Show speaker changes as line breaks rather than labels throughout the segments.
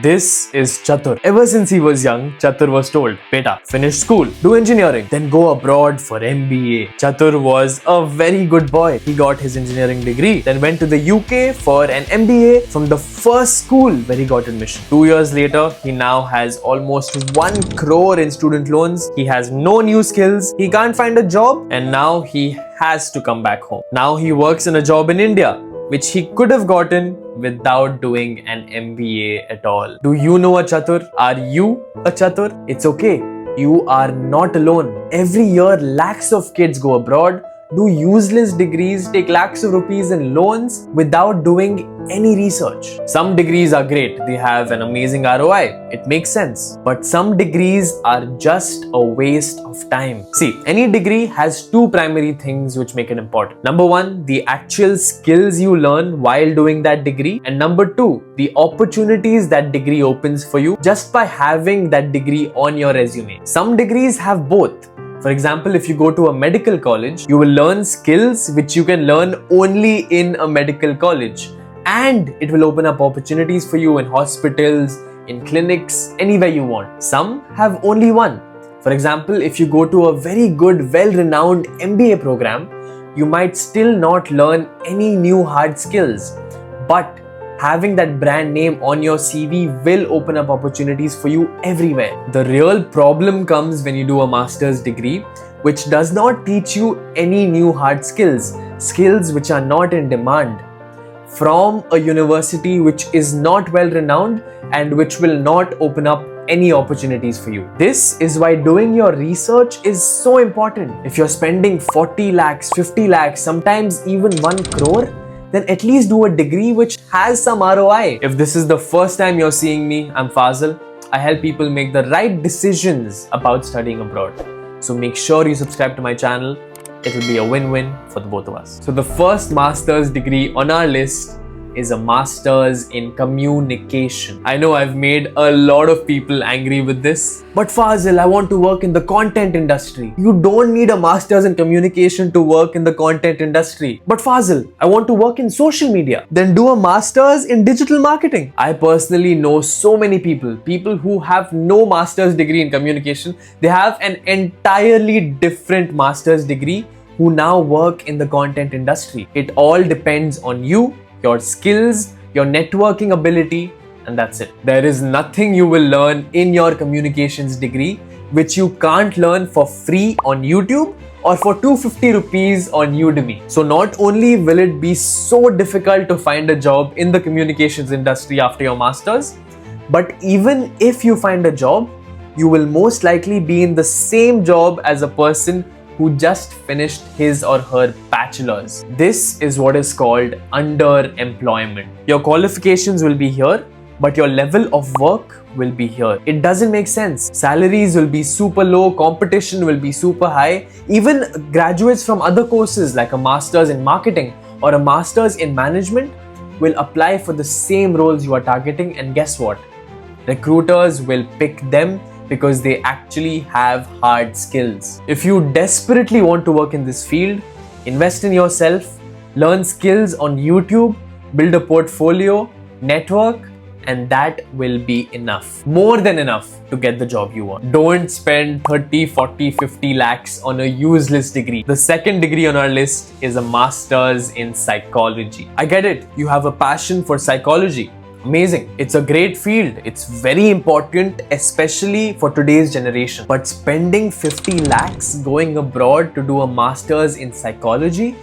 This is Chatur. Ever since he was young, Chatur was told, Beta, finish school, do engineering, then go abroad for MBA. Chatur was a very good boy. He got his engineering degree, then went to the UK for an MBA from the first school where he got admission. 2 years later, he now has almost 1 crore in student loans. He has no new skills, he can't find a job, and now he has to come back home. Now he works in a job in India, which he could have gotten without doing an MBA at all. Do you know a Chatur? Are you a Chatur? It's okay. You are not alone. Every year, lakhs of kids go abroad, do useless degrees, take lakhs of rupees in loans without doing any research. Some degrees are great. They have an amazing ROI. It makes sense. But some degrees are just a waste of time. See, any degree has 2 primary things which make it important. Number 1, the actual skills you learn while doing that degree. And number 2, the opportunities that degree opens for you just by having that degree on your resume. Some degrees have both. For example, if you go to a medical college, you will learn skills which you can learn only in a medical college. And it will open up opportunities for you in hospitals, in clinics, anywhere you want. Some have only one. For example, if you go to a very good, well-renowned MBA program, you might still not learn any new hard skills. But having that brand name on your CV will open up opportunities for you everywhere. The real problem comes when you do a master's degree, which does not teach you any new hard skills, skills which are not in demand, from a university which is not well renowned and which will not open up any opportunities for you. This is why doing your research is so important. If you're spending 40 lakhs, 50 lakhs, sometimes even 1 crore, then at least do a degree which has some ROI. If this is the first time you're seeing me, I'm Fazil. I help people make the right decisions about studying abroad. So make sure you subscribe to my channel. It will be a win-win for the both of us. So the first master's degree on our list is a master's in communication. I know I've made a lot of people angry with this. But Fazil, I want to work in the content industry. You don't need a master's in communication to work in the content industry. But Fazil, I want to work in social media. Then do a master's in digital marketing. I personally know so many people who have no master's degree in communication. They have an entirely different master's degree who now work in the content industry. It all depends on you, your skills, your networking ability, and that's it. There is nothing you will learn in your communications degree which you can't learn for free on YouTube or for 250 rupees on Udemy. So not only will it be so difficult to find a job in the communications industry after your masters, but even if you find a job, you will most likely be in the same job as a person who just finished his or her bachelor's. This is what is called underemployment. Your qualifications will be here, but your level of work will be here. It doesn't make sense. Salaries will be super low, competition will be super high. Even graduates from other courses like a master's in marketing or a master's in management will apply for the same roles you are targeting, and guess what? Recruiters will pick them because they actually have hard skills. If you desperately want to work in this field, invest in yourself, learn skills on YouTube, build a portfolio, network, and that will be enough. More than enough to get the job you want. Don't spend 30, 40, 50 lakhs on a useless degree. The second degree on our list is a master's in psychology. I get it. You have a passion for psychology. Amazing. It's a great field. It's very important, especially for today's generation. But spending 50 lakhs going abroad to do a master's in psychology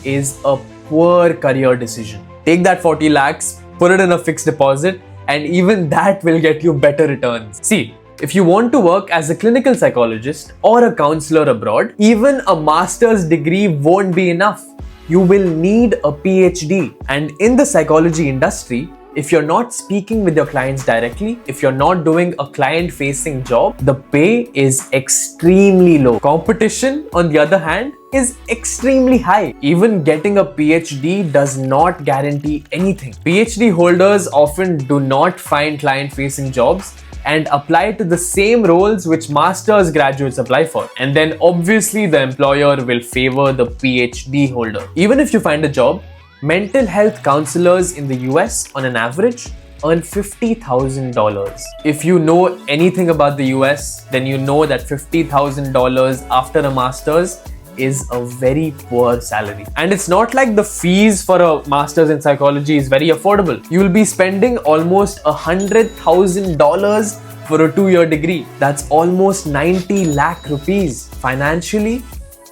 is a poor career decision. Take that 40 lakhs, put it in a fixed deposit, and even that will get you better returns. See, if you want to work as a clinical psychologist or a counselor abroad, even a master's degree won't be enough. You will need a PhD. And in the psychology industry, if you're not speaking with your clients directly, if you're not doing a client-facing job, the pay is extremely low. Competition, on the other hand, is extremely high. Even getting a PhD does not guarantee anything. PhD holders often do not find client-facing jobs and apply to the same roles which master's graduates apply for. And then obviously the employer will favor the PhD holder. Even if you find a job, mental health counselors in the US on an average earn $50,000. If you know anything about the US, then you know that $50,000 after a master's is a very poor salary. And it's not like the fees for a master's in psychology is very affordable. You will be spending almost $100,000 for a 2-year degree. That's almost 90 lakh rupees. Financially,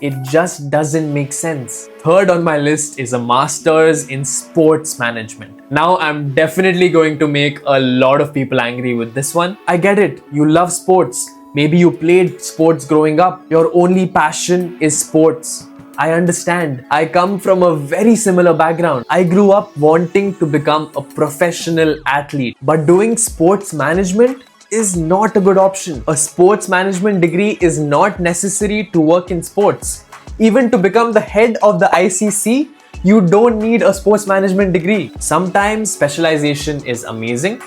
it just doesn't make sense. Third on my list is a master's in sports management. Now, I'm definitely going to make a lot of people angry with this one. I get it. You love sports. Maybe you played sports growing up. Your only passion is sports. I understand. I come from a very similar background. I grew up wanting to become a professional athlete. But doing sports management is not a good option. A sports management degree is not necessary to work in sports. Even to become the head of the ICC, you don't need a sports management degree. Sometimes specialization is amazing,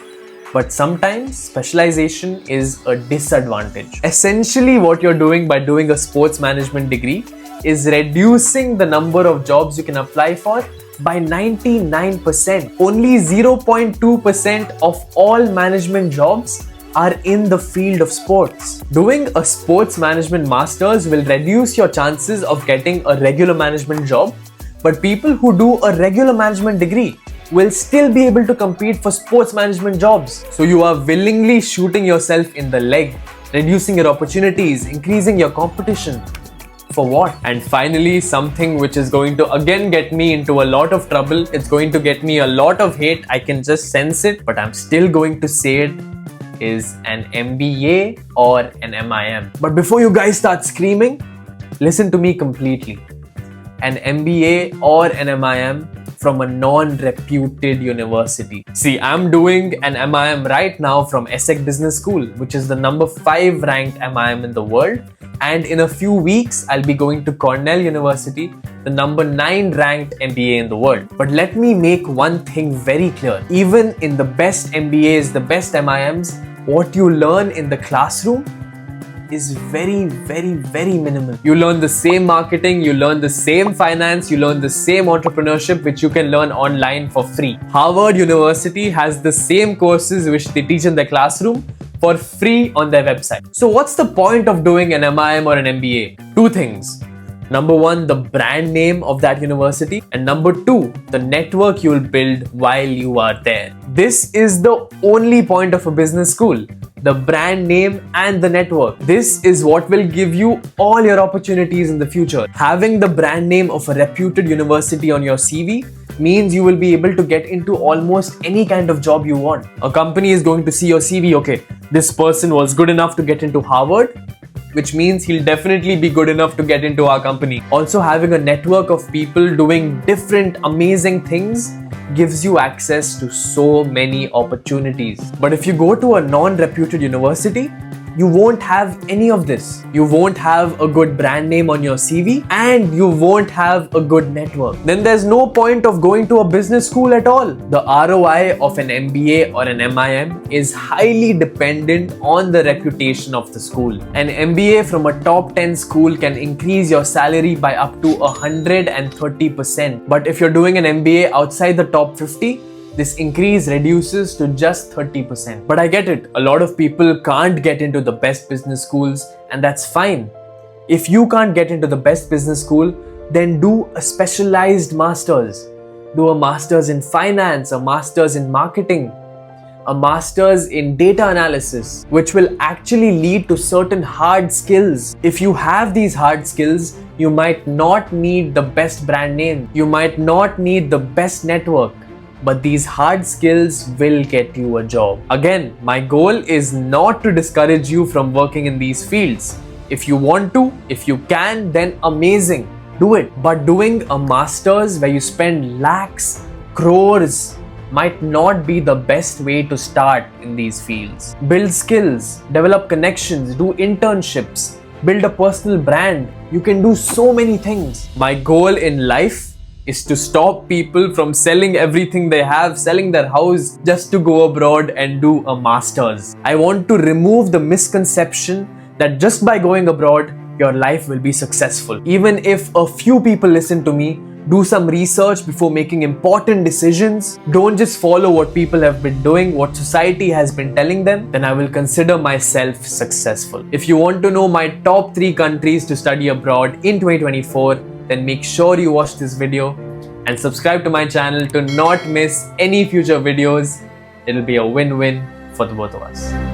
but sometimes specialization is a disadvantage. Essentially, what you're doing by doing a sports management degree is reducing the number of jobs you can apply for by 99%. Only 0.2% of all management jobs are in the field of sports. Doing a sports management master's will reduce your chances of getting a regular management job, but people who do a regular management degree will still be able to compete for sports management jobs. So you are willingly shooting yourself in the leg, reducing your opportunities, increasing your competition. For what? And finally, something which is going to again get me into a lot of trouble. It's going to get me a lot of hate. I can just sense it, but I'm still going to say it, is an MBA or an MIM. But before you guys start screaming, listen to me completely. An MBA or an MIM from a non-reputed university. See, I'm doing an MIM right now from ESSEC Business School, which is the number 5 ranked MIM in the world. And in a few weeks, I'll be going to Cornell University, the number 9 ranked MBA in the world. But let me make one thing very clear. Even in the best MBAs, the best MIMs, what you learn in the classroom is very, very, very minimal. You learn the same marketing, you learn the same finance, you learn the same entrepreneurship, which you can learn online for free. Harvard University has the same courses which they teach in their classroom for free on their website. So what's the point of doing an MIM or an MBA? 2 things. Number 1, the brand name of that university. And number 2, the network you will build while you are there. This is the only point of a business school. The brand name and the network. This is what will give you all your opportunities in the future. Having the brand name of a reputed university on your CV means you will be able to get into almost any kind of job you want. A company is going to see your CV, okay, this person was good enough to get into Harvard, which means he'll definitely be good enough to get into our company. Also, having a network of people doing different amazing things gives you access to so many opportunities. But if you go to a non-reputed university, you won't have any of this. You won't have a good brand name on your CV and you won't have a good network. Then there's no point of going to a business school at all. The ROI of an MBA or an MIM is highly dependent on the reputation of the school. An MBA from a top 10 school can increase your salary by up to 130%. But if you're doing an MBA outside the top 50, this increase reduces to just 30%. But I get it, a lot of people can't get into the best business schools, and that's fine. If you can't get into the best business school, then do a specialized master's. Do a master's in finance, a master's in marketing, a master's in data analysis, which will actually lead to certain hard skills. If you have these hard skills, you might not need the best brand name, you might not need the best network, but these hard skills will get you a job. Again, my goal is not to discourage you from working in these fields. If you want to, if you can, then amazing, do it. But doing a master's where you spend lakhs, crores, might not be the best way to start in these fields. Build skills, develop connections, do internships, build a personal brand. You can do so many things. My goal in life is to stop people from selling everything they have, selling their house just to go abroad and do a master's. I want to remove the misconception that just by going abroad, your life will be successful. Even if a few people listen to me, Do some research before making important decisions. Don't just follow what people have been doing, what society has been telling them. Then I will consider myself successful. If you want to know my top 3 countries to study abroad in 2024, then make sure you watch this video and subscribe to my channel to not miss any future videos. It'll be a win-win for the both of us.